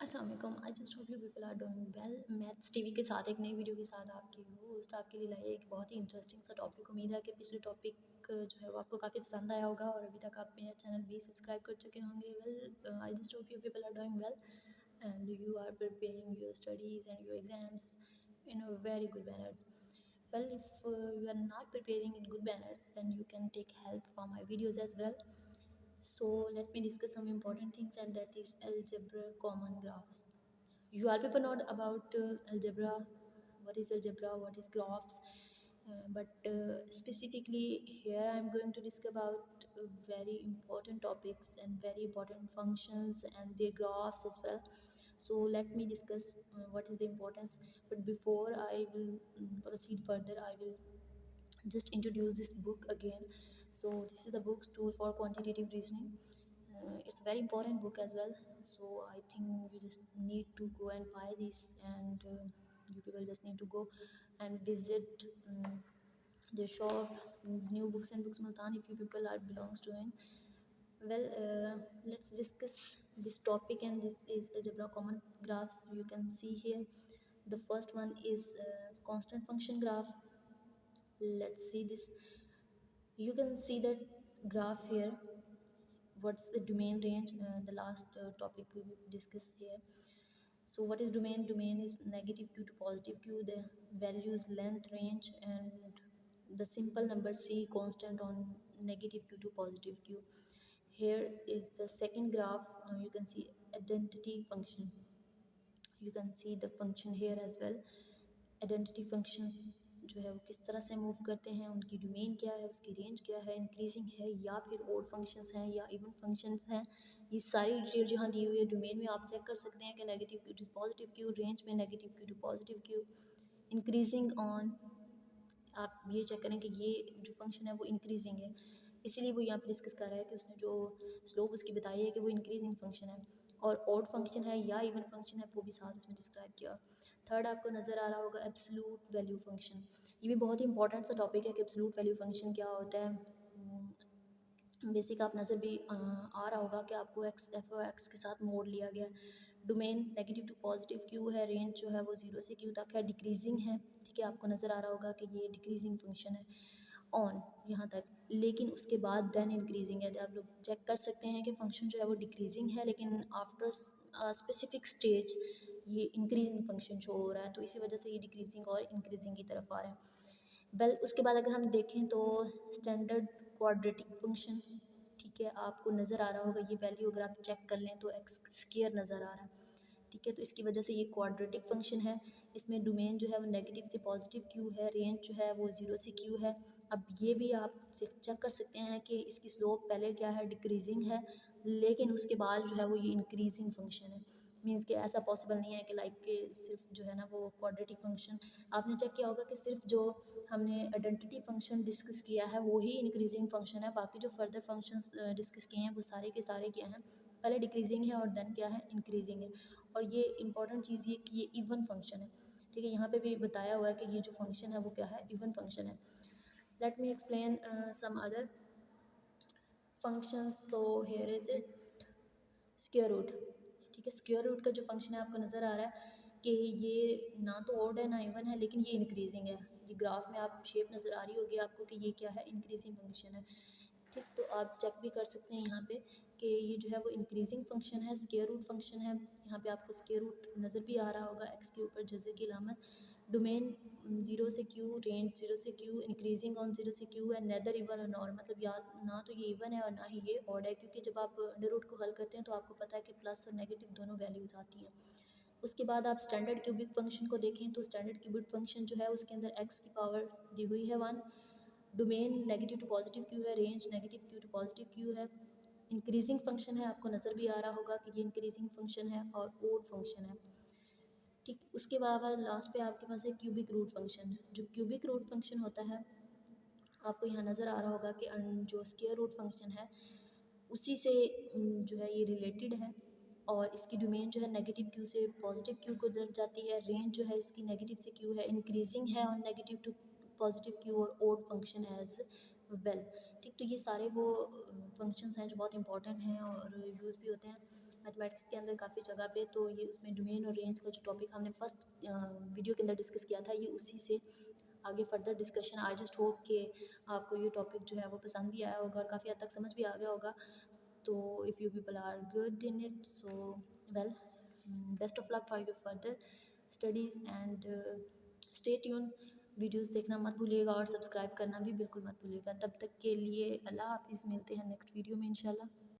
अस्सलाम वालेकुम। I just hope you people are doing well. Maths TV के साथ एक नई वीडियो के साथ आपकी होस्ट आपके लिए लाई है एक बहुत ही इंटरेस्टिंग सा टॉपिक। उम्मीद है कि पिछले टॉपिक जो है वो आपको काफ़ी पसंद आया होगा और अभी तक आप मेरा चैनल भी सब्सक्राइब कर चुके होंगे। Well, I just hope you people are doing well and you are preparing your studies and your exams in a very good manners. Well, if you are not preparing in good manners, then you can take help from my videos as well. So let me discuss some important things, and that is algebra common graphs. You all people know about algebra, what is algebra, what is graphs, but specifically here I am going to discuss about very important topics and very important functions and their graphs as well. So let me discuss what is the importance, but before I will proceed further, I will just introduce this book again. So this is the book Tool for Quantitative Reasoning. It's a very important book as well, so I think you just need to go and buy this, and you people just need to go and visit the shop, New Books and Books Multan, if you people are belongs to it. Well, let's discuss this topic, and this is algebra common graphs. You can see here the first one is constant function graph. Let's see this. You can see that graph here. What's the domain range, the last topic we discussed here. So what is domain is negative q to positive q, the values length range, and the simple number c constant on negative q to positive q. Here is the second graph. You can see identity function. You can see the function here as well. Identity functions जो है वो किस तरह से move करते हैं, उनकी domain क्या है, उसकी रेंज क्या है, इंक्रीजिंग है या फिर ओड फंक्शंस हैं या इवन फंक्शंस हैं, ये सारी डिटेल जहाँ दी हुई है डोमेन में आप चेक कर सकते हैं कि negative q to positive q, range में negative q to positive q, increasing on आप ये चेक करें कि ये जो फंक्शन है वो इंक्रीजिंग है, इसीलिए वो यहाँ पर डिस्कस कर रहा है कि उसने जो स्लोप उसकी बताई है कि वो इंक्रीजिंग फंक्शन है, और ऑड फंक्शन है या इवन फंक्शन है वो भी साथ उसमें डिस्क्राइब किया। थर्ड आपको नज़र आ रहा होगा एब्सोल्यूट वैल्यू फंक्शन। ये भी बहुत ही इंपॉर्टेंट सा टॉपिक है कि एब्सोल्यूट वैल्यू फंक्शन क्या होता है। बेसिक आप नज़र भी आ रहा होगा कि आपको एक्स एफ ओ एक्स के साथ मोड़ लिया गया। Domain negative to positive Q है, रेंज जो है वो 0 से क्यू तक है, डिक्रीजिंग है, ठीक है, आपको नज़र आ रहा होगा कि ये डिक्रीजिंग फंक्शन है ऑन यहाँ तक, लेकिन उसके बाद देन इंक्रीजिंग है। आप लोग चेक कर सकते हैं कि फंक्शन जो है वो डिक्रीजिंग है, लेकिन आफ्टर स्पेसिफिक स्टेज ये इंक्रीजिंग फंक्शन शो हो रहा है, तो इसी वजह से ये डिक्रीजिंग और इंक्रीजिंग की तरफ आ रहा है। वेल, उसके बाद अगर हम देखें तो स्टैंडर्ड क्वाड्रेटिक फंक्शन, ठीक है, आपको नज़र आ रहा होगा ये वैल्यू अगर आप चेक कर लें तो एक्स स्क्वायर नज़र आ रहा है, ठीक है, तो इसकी वजह से ये क्वाड्रेटिक फंक्शन है। इसमें डोमेन जो है वो नेगेटिव से पॉजिटिव क्यू है, रेंज जो है वो 0 से क्यू है। अब ये भी आप चेक कर सकते हैं कि इसकी स्लोप पहले क्या है, डिक्रीजिंग है, लेकिन उसके बाद जो है वो ये इंक्रीजिंग फंक्शन है। मीन्स कि ऐसा पॉसिबल नहीं है कि लाइक के सिर्फ जो है ना वो क्वाड्रेटिक फंक्शन, आपने चेक किया होगा कि सिर्फ जो हमने आइडेंटिटी फंक्शन डिस्कस किया है वो ही इंक्रीजिंग फंक्शन है, बाकी जो फर्दर फंक्शंस डिस्कस किए हैं वो सारे के सारे क्या हैं, पहले डिक्रीजिंग है और देन क्या है, इंक्रीजिंग है। और ये इंपॉर्टेंट चीज़ ये कि ये इवन फंक्शन है, ठीक है, यहाँ पे भी बताया हुआ है कि ये जो फंक्शन है वो क्या है, इवन फंक्शन है। Let me explain some other functions. तो here is it square root, ठीक है, स्क्वायर रूट का जो फंक्शन है आपको नज़र आ रहा है कि ये ना तो ऑड है ना इवन है, लेकिन ये इंक्रीजिंग है। ये ग्राफ में आप शेप नज़र आ रही होगी आपको कि ये क्या है, इंक्रीजिंग फंक्शन है, ठीक, तो आप चेक भी कर सकते हैं यहाँ पे कि ये जो है वो इंक्रीजिंग फंक्शन है, स्क्वायर रूट फंक्शन है। यहाँ पे आपको स्क्वायर रूट नज़र भी आ रहा होगा एक्स के ऊपर जज़र की अलामत। डोमेन 0 से क्यू, रेंज 0 से क्यू, इंक्रीजिंग ऑन 0 से क्यू है, नेदर इवन और नॉर, मतलब या ना तो ये इवन है और ना ही ये ऑड है, क्योंकि जब आप अंडर रूट को हल करते हैं तो आपको पता है कि प्लस और नेगेटिव दोनों वैल्यूज़ आती हैं। उसके बाद आप स्टैंडर्ड क्यूबिक फंक्शन को देखें तो स्टैंडर्ड क्यूबिक फंक्शन जो है उसके अंदर एक्स की पावर दी हुई है 1, domain negative to positive Q है, range negative q to positive Q है, इंक्रीजिंग फंक्शन है, आपको नज़र भी आ रहा होगा कि ये इंक्रीजिंग फंक्शन है और ओड फंक्शन है, ठीक। उसके बाद लास्ट पे आपके पास है क्यूबिक रूट फंक्शन। जो क्यूबिक रूट फंक्शन होता है आपको यहाँ नज़र आ रहा होगा कि जो स्क्वायर रूट फंक्शन है उसी से जो है ये रिलेटेड है, और इसकी डोमेन जो है नेगेटिव क्यू से पॉजिटिव क्यू को जब जाती है, रेंज जो है इसकी नेगेटिव से क्यू है, इंक्रीजिंग है और नेगेटिव टू पॉजिटिव क्यू, और ओड फंक्शन एज वेल, ठीक। तो ये सारे वो फंक्शंस हैं जो बहुत इंपॉर्टेंट हैं और यूज़ भी होते हैं। मैथमेटिक्स के अंदर काफ़ी जगह पे, तो ये उसमें डोमेन और रेंज का जो टॉपिक हमने फर्स्ट वीडियो के अंदर डिस्कस किया था, ये उसी से आगे फर्दर डिस्कशन। आई जस्ट होप कि आपको ये टॉपिक जो है वो पसंद भी आया होगा और काफ़ी हद तक समझ भी आ गया होगा। तो if you people are good in it, so well, best of luck for your further studies and stay tune. Videos देखना मत भूलिएगा और सब्सक्राइब करना भी बिल्कुल मत भूलिएगा। तब तक के लिए अल्लाह हाफिज़, मिलते हैं नेक्स्ट वीडियो में इंशाल्लाह।